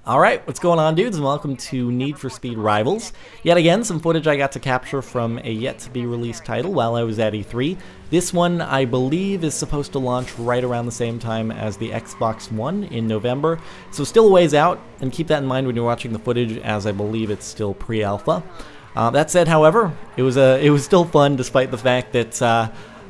Alright, what's going on, dudes, and welcome to Need for Speed Rivals. Yet again, some footage I got to capture from a yet-to-be-released title while I was at E3. This one, I believe, is supposed to launch right around the same time as the Xbox One in November, so still a ways out, and keep that in mind when you're watching the footage, as I believe it's still pre-alpha. That said, however, it was still fun, despite the fact that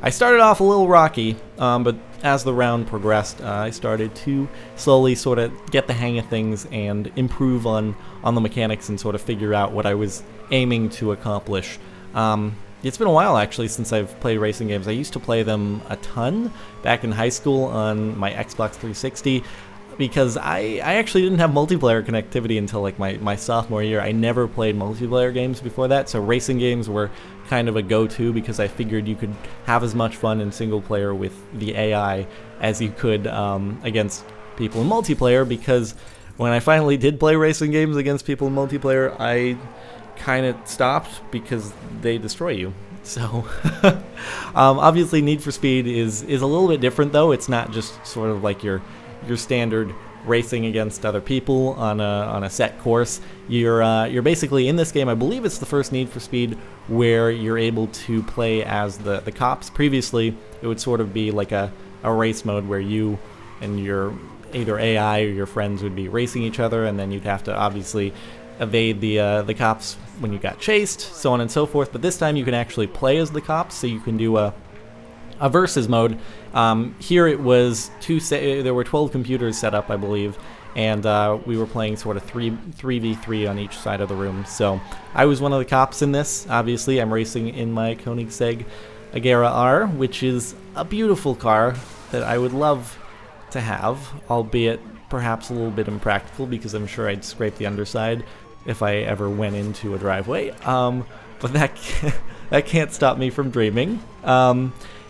I started off a little rocky, but as the round progressed, I started to slowly sort of get the hang of things and improve on the mechanics and sort of figure out what I was aiming to accomplish. It's been a while, actually, since I've played racing games. I used to play them a ton back in high school on my Xbox 360, because I actually didn't have multiplayer connectivity until like my sophomore year. I never played multiplayer games before that, so racing games were kind of a go-to because I figured you could have as much fun in single player with the AI as you could against people in multiplayer, because when I finally did play racing games against people in multiplayer, I kind of stopped because they destroy you. So obviously Need for Speed is a little bit different, though. It's not just sort of like your standard racing against other people on a set course. You're basically in this game. I believe it's the first Need for Speed where you're able to play as the cops. Previously, it would sort of be like a race mode where you and your either AI or your friends would be racing each other, and then you'd have to obviously evade the cops when you got chased, so on and so forth. But this time you can actually play as the cops, so you can do a versus mode. Here it was there were 12 computers set up, I believe, and we were playing sort of 3v3 on each side of the room. So I was one of the cops in this. Obviously, I'm racing in my Koenigsegg Agera R, which is a beautiful car that I would love to have, albeit perhaps a little bit impractical because I'm sure I'd scrape the underside if I ever went into a driveway. But that can't stop me from dreaming.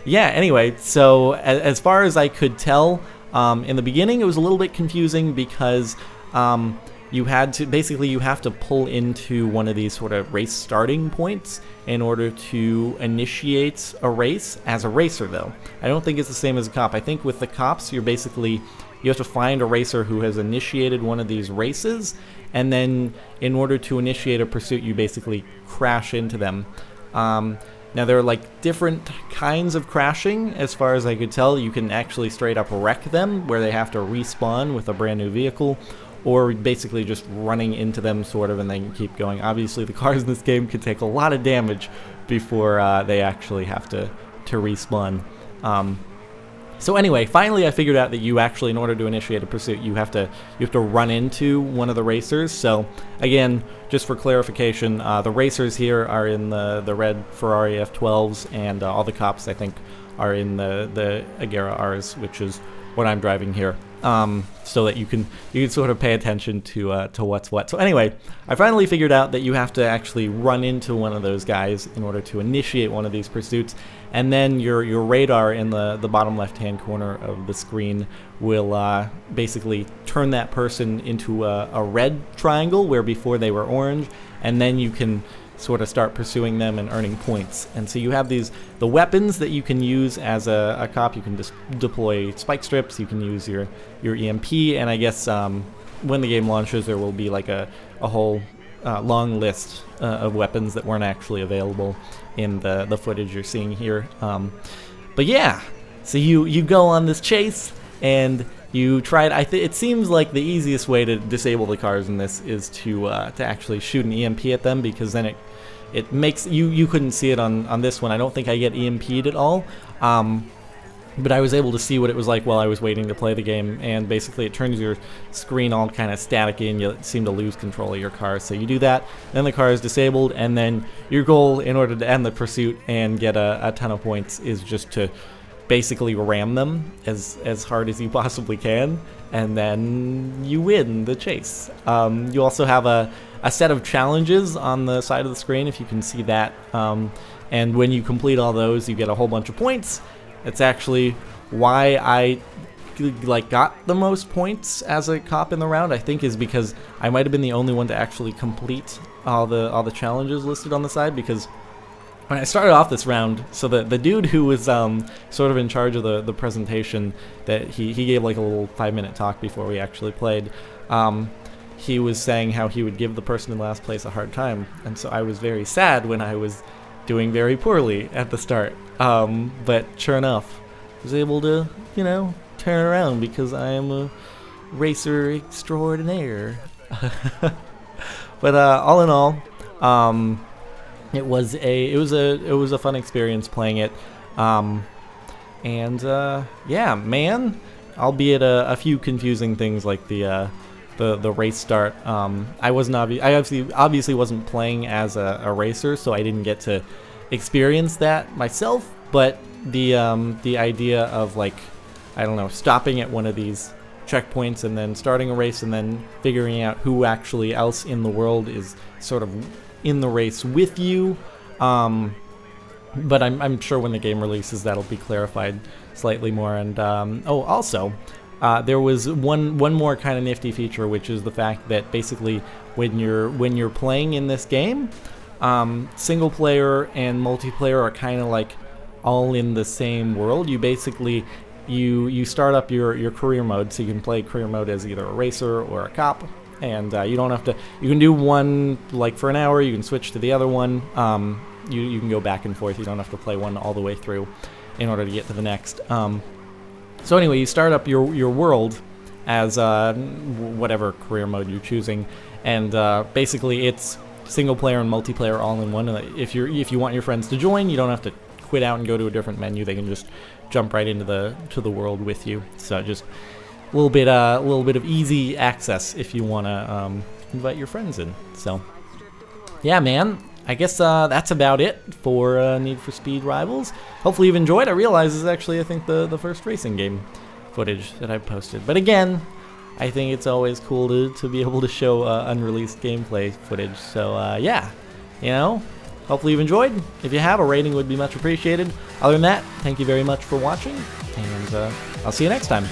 Yeah, anyway, so as far as I could tell, in the beginning it was a little bit confusing because you have to pull into one of these sort of race starting points in order to initiate a race as a racer, though. I don't think it's the same as a cop. I think with the cops, you have to find a racer who has initiated one of these races, and then in order to initiate a pursuit, you basically crash into them. Now, there are like different kinds of crashing, as far as I could tell. You can actually straight up wreck them, where they have to respawn with a brand new vehicle, or basically just running into them, sort of, and then keep going. Obviously, the cars in this game can take a lot of damage before they actually have to respawn. So anyway, finally I figured out that you actually, in order to initiate a pursuit, you have to run into one of the racers. So again, just for clarification, the racers here are in the red Ferrari F12s, and all the cops, I think, are in the Agera Rs, which is what I'm driving here. So that you can sort of pay attention to what's what. So anyway, I finally figured out that you have to actually run into one of those guys in order to initiate one of these pursuits, and then your radar in the bottom left-hand corner of the screen will basically turn that person into a red triangle, where before they were orange, and then you can sort of start pursuing them and earning points. And so you have the weapons that you can use as a cop. You can just deploy spike strips, you can use your EMP, and I guess when the game launches there will be like a whole long list of weapons that weren't actually available in the footage you're seeing here. But yeah, so you go on this chase, and you try it. It seems like the easiest way to disable the cars in this is to actually shoot an EMP at them, because then it makes you couldn't see it on this one. I don't think I get EMP'd at all, but I was able to see what it was like while I was waiting to play the game, and basically it turns your screen all kind of staticky and you seem to lose control of your car. So you do that, then the car is disabled, and then your goal in order to end the pursuit and get a ton of points is just to basically ram them as hard as you possibly can, and then you win the chase. You also have a set of challenges on the side of the screen, if you can see that, and when you complete all those you get a whole bunch of points. It's actually why I got the most points as a cop in the round, I think, is because I might have been the only one to actually complete all the challenges listed on the side, because when I started off this round, so the dude who was sort of in charge of the presentation, that he gave like a little 5-minute talk before we actually played, he was saying how he would give the person in last place a hard time, and so I was very sad when I was doing very poorly at the start. But sure enough, I was able to, you know, turn around because I am a racer extraordinaire. But all in all, it was a fun experience playing it. Yeah, man, albeit a few confusing things like the race start. I obviously wasn't playing as a racer, so I didn't get to experience that myself. But the idea of, like, I don't know, stopping at one of these checkpoints and then starting a race and then figuring out who actually else in the world is sort of in the race with you. But I'm sure when the game releases that'll be clarified slightly more. And also, there was one more kind of nifty feature, which is the fact that basically when you're playing in this game, single player and multiplayer are kind of like all in the same world. You basically you start up your career mode, so you can play career mode as either a racer or a cop, and you don't have to. You can do one like for an hour. You can switch to the other one. You can go back and forth. You don't have to play one all the way through in order to get to the next. So anyway, you start up your world as whatever career mode you're choosing, and basically it's single player and multiplayer all in one. If you want your friends to join, you don't have to quit out and go to a different menu. They can just jump right into the world with you. So just a little bit of easy access if you want to invite your friends in. So yeah, man, I guess that's about it for Need for Speed Rivals. Hopefully you've enjoyed. I realize this is actually, I think, the first racing game footage that I've posted. But again, I think it's always cool to be able to show unreleased gameplay footage. So yeah, you know, hopefully you've enjoyed. If you have, a rating would be much appreciated. Other than that, thank you very much for watching, and I'll see you next time.